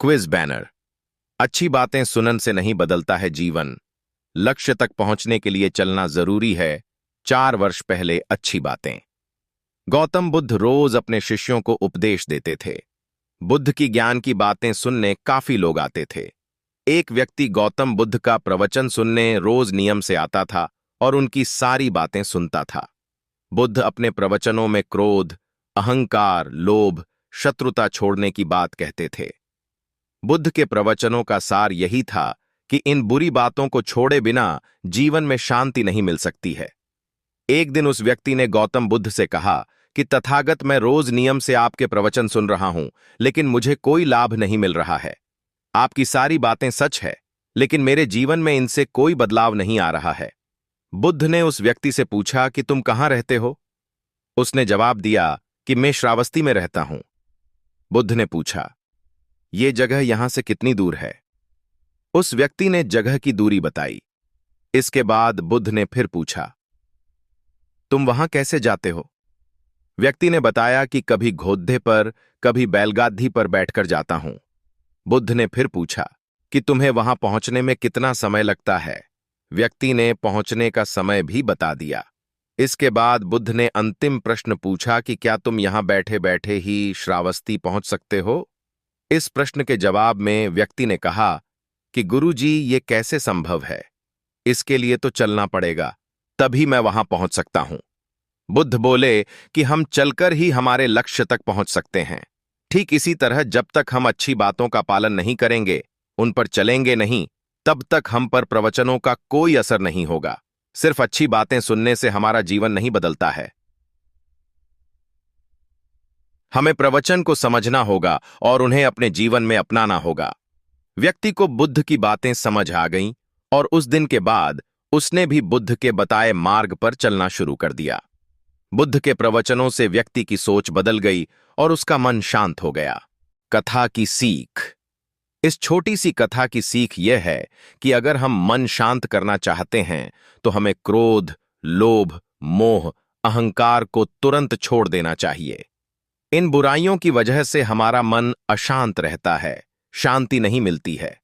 Quiz banner. अच्छी बातें सुनन से नहीं बदलता है जीवन। लक्ष्य तक पहुंचने के लिए चलना जरूरी है। 4 वर्ष पहले अच्छी बातें। गौतम बुद्ध रोज अपने शिष्यों को उपदेश देते थे। बुद्ध की ज्ञान की बातें सुनने काफी लोग आते थे। एक व्यक्ति गौतम बुद्ध का प्रवचन सुनने रोज नियम से आता था और उनकी सारी बातें सुनता था। बुद्ध अपने प्रवचनों में क्रोध, अहंकार, लोभ, शत्रुता छोड़ने की बात कहते थे। बुद्ध के प्रवचनों का सार यही था कि इन बुरी बातों को छोड़े बिना जीवन में शांति नहीं मिल सकती है। एक दिन उस व्यक्ति ने गौतम बुद्ध से कहा कि तथागत, मैं रोज नियम से आपके प्रवचन सुन रहा हूं, लेकिन मुझे कोई लाभ नहीं मिल रहा है। आपकी सारी बातें सच है, लेकिन मेरे जीवन में इनसे कोई बदलाव नहीं आ रहा है। बुद्ध ने उस व्यक्ति से पूछा कि तुम कहां रहते हो? उसने जवाब दिया कि मैं श्रावस्ती में रहता हूं। बुद्ध ने पूछा, ये जगह यहां से कितनी दूर है? उस व्यक्ति ने जगह की दूरी बताई। इसके बाद बुद्ध ने फिर पूछा, तुम वहां कैसे जाते हो? व्यक्ति ने बताया कि कभी घोड़े पर, कभी बैलगाड़ी पर बैठकर जाता हूं। बुद्ध ने फिर पूछा कि तुम्हें वहां पहुंचने में कितना समय लगता है? व्यक्ति ने पहुंचने का समय भी बता दिया। इसके बाद बुद्ध ने अंतिम प्रश्न पूछा कि क्या तुम यहां बैठे बैठे ही श्रावस्ती पहुंच सकते हो? इस प्रश्न के जवाब में व्यक्ति ने कहा कि गुरुजी, ये कैसे संभव है? इसके लिए तो चलना पड़ेगा, तभी मैं वहां पहुंच सकता हूं। बुद्ध बोले कि हम चलकर ही हमारे लक्ष्य तक पहुंच सकते हैं। ठीक इसी तरह जब तक हम अच्छी बातों का पालन नहीं करेंगे, उन पर चलेंगे नहीं, तब तक हम पर प्रवचनों का कोई असर नहीं होगा। सिर्फ अच्छी बातें सुनने से हमारा जीवन नहीं बदलता है। हमें प्रवचन को समझना होगा और उन्हें अपने जीवन में अपनाना होगा। व्यक्ति को बुद्ध की बातें समझ आ गईं और उस दिन के बाद उसने भी बुद्ध के बताए मार्ग पर चलना शुरू कर दिया। बुद्ध के प्रवचनों से व्यक्ति की सोच बदल गई और उसका मन शांत हो गया। कथा की सीख। इस छोटी सी कथा की सीख यह है कि अगर हम मन शांत करना चाहते हैं तो हमें क्रोध, लोभ, मोह, अहंकार को तुरंत छोड़ देना चाहिए। इन बुराइयों की वजह से हमारा मन अशांत रहता है, शांति नहीं मिलती है।